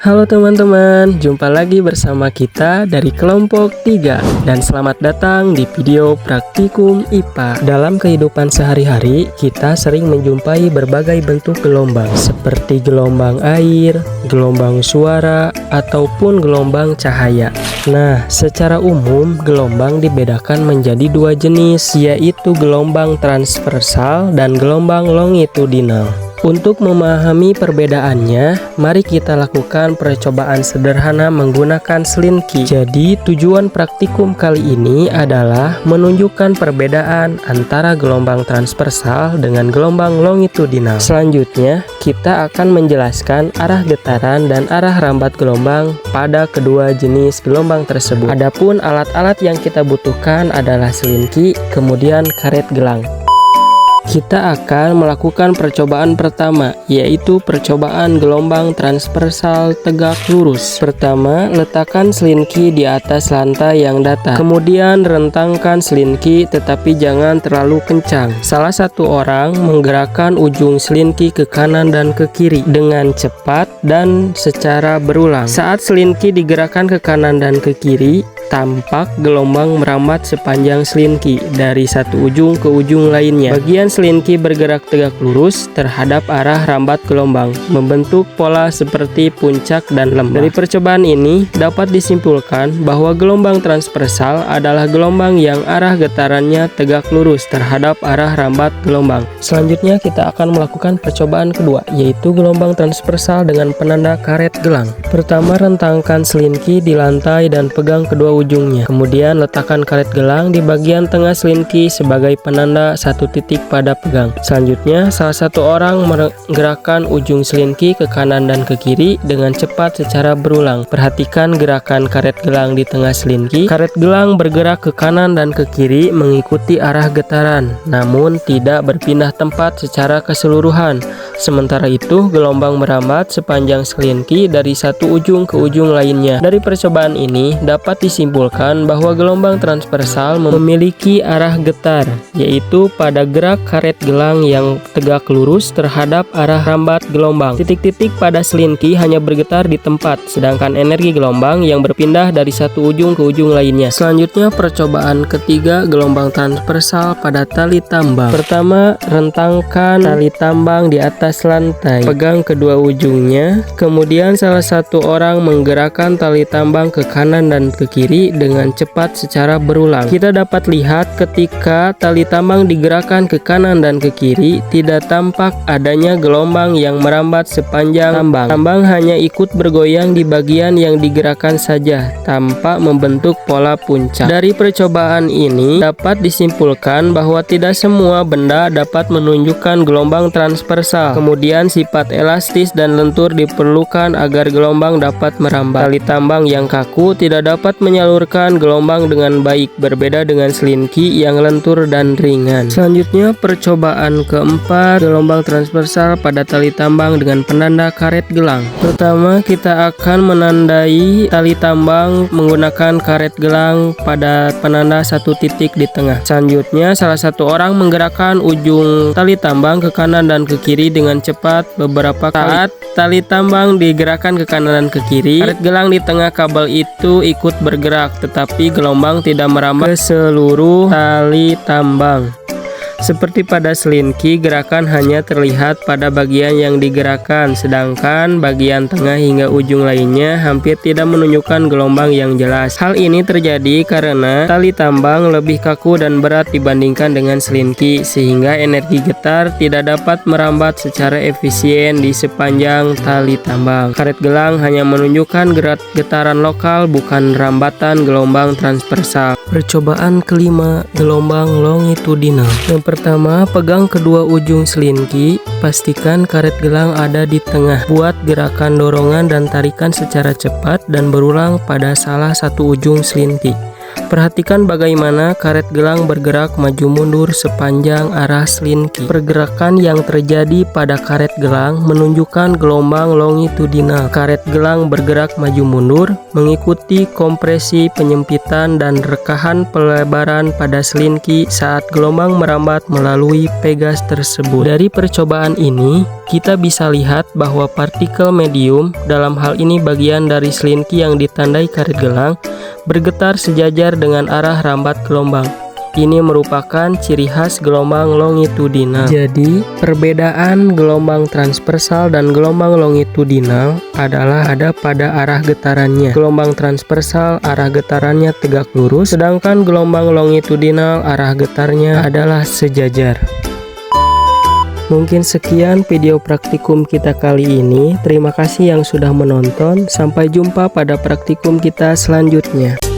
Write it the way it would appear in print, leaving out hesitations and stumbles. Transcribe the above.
Halo teman-teman, jumpa lagi bersama kita dari kelompok 3 dan selamat datang di video praktikum IPA. Dalam kehidupan sehari-hari, kita sering menjumpai berbagai bentuk gelombang seperti gelombang air, gelombang suara, ataupun gelombang cahaya. Nah, secara umum gelombang dibedakan menjadi dua jenis, yaitu gelombang transversal dan gelombang longitudinal. Untuk memahami perbedaannya, mari kita lakukan percobaan sederhana menggunakan slinky. Jadi, tujuan praktikum kali ini adalah menunjukkan perbedaan antara gelombang transversal dengan gelombang longitudinal. Selanjutnya, kita akan menjelaskan arah getaran dan arah rambat gelombang pada kedua jenis gelombang tersebut. Adapun alat-alat yang kita butuhkan adalah slinky, kemudian karet gelang. Kita akan melakukan percobaan pertama, yaitu percobaan gelombang transversal tegak lurus. Pertama, letakkan slinky di atas lantai yang datar. Kemudian rentangkan slinky, tetapi jangan terlalu kencang. Salah satu orang menggerakkan ujung slinky ke kanan dan ke kiri dengan cepat dan secara berulang. Saat slinky digerakkan ke kanan dan ke kiri, tampak gelombang merambat sepanjang slinky dari satu ujung ke ujung lainnya. Bagian slinky bergerak tegak lurus terhadap arah rambat gelombang, membentuk pola seperti puncak dan lembah. Dari percobaan ini dapat disimpulkan bahwa gelombang transversal adalah gelombang yang arah getarannya tegak lurus terhadap arah rambat gelombang. Selanjutnya kita akan melakukan percobaan kedua, yaitu gelombang transversal dengan penanda karet gelang. Pertama, rentangkan slinky di lantai dan pegang kedua ujungnya. Kemudian letakkan karet gelang di bagian tengah slinky sebagai penanda satu titik pada pegang. Selanjutnya, salah satu orang menggerakkan ujung slinky ke kanan dan ke kiri dengan cepat secara berulang. Perhatikan gerakan karet gelang di tengah slinky. Karet gelang bergerak ke kanan dan ke kiri mengikuti arah getaran, namun tidak berpindah tempat secara keseluruhan. Sementara itu, gelombang merambat sepanjang slinky dari satu ujung ke ujung lainnya. Dari percobaan ini dapat disimpulkan bahwa gelombang transversal memiliki arah getar, yaitu pada gerak karet gelang yang tegak lurus terhadap arah rambat gelombang. Titik-titik pada slinky hanya bergetar di tempat, sedangkan energi gelombang yang berpindah dari satu ujung ke ujung lainnya. Selanjutnya, percobaan ketiga gelombang transversal pada tali tambang. Pertama, rentangkan tali tambang di atas lantai. Pegang kedua ujungnya, kemudian salah satu orang menggerakkan tali tambang ke kanan dan ke kiri dengan cepat secara berulang. Kita dapat lihat ketika tali tambang digerakkan ke kanan dan ke kiri, tidak tampak adanya gelombang yang merambat sepanjang tambang. Tambang hanya ikut bergoyang di bagian yang digerakkan saja, tanpa membentuk pola puncak. Dari percobaan ini dapat disimpulkan bahwa tidak semua benda dapat menunjukkan gelombang transversal. Kemudian sifat elastis dan lentur diperlukan agar gelombang dapat merambat. Tali tambang yang kaku tidak dapat menyalurkan gelombang dengan baik, berbeda dengan slinky yang lentur dan ringan. Selanjutnya, percobaan keempat gelombang transversal pada tali tambang dengan penanda karet gelang. Pertama, kita akan menandai tali tambang menggunakan karet gelang pada penanda satu titik di tengah. Selanjutnya, salah satu orang menggerakkan ujung tali tambang ke kanan dan ke kiri dengan cepat beberapa kali. Saat tali tambang digerakkan ke kanan dan ke kiri, karet gelang di tengah kabel itu ikut bergerak, tetapi gelombang tidak merambat ke seluruh tali tambang. Seperti pada slinky, gerakan hanya terlihat pada bagian yang digerakkan, sedangkan bagian tengah hingga ujung lainnya hampir tidak menunjukkan gelombang yang jelas. Hal ini terjadi karena tali tambang lebih kaku dan berat dibandingkan dengan slinky, sehingga energi getar tidak dapat merambat secara efisien di sepanjang tali tambang. Karet gelang hanya menunjukkan getaran lokal, bukan rambatan gelombang transversal. Percobaan kelima, gelombang longitudinal. Yang pertama, pegang kedua ujung slinky, pastikan karet gelang ada di tengah. Buat gerakan dorongan dan tarikan secara cepat dan berulang pada salah satu ujung slinky. Perhatikan bagaimana karet gelang bergerak maju mundur sepanjang arah selinki. Pergerakan yang terjadi pada karet gelang menunjukkan gelombang longitudinal. Karet gelang bergerak maju mundur mengikuti kompresi penyempitan dan rekahan pelebaran pada selinki saat gelombang merambat melalui pegas tersebut. Dari percobaan ini, kita bisa lihat bahwa partikel medium, dalam hal ini bagian dari selinki yang ditandai karet gelang, bergetar sejajar dengan arah rambat gelombang. Ini merupakan ciri khas gelombang longitudinal. Jadi, perbedaan gelombang transversal dan gelombang longitudinal adalah ada pada arah getarannya. Gelombang transversal arah getarannya tegak lurus, sedangkan gelombang longitudinal arah getarnya adalah sejajar. Mungkin sekian video praktikum kita kali ini. Terima kasih yang sudah menonton. Sampai jumpa pada praktikum kita selanjutnya.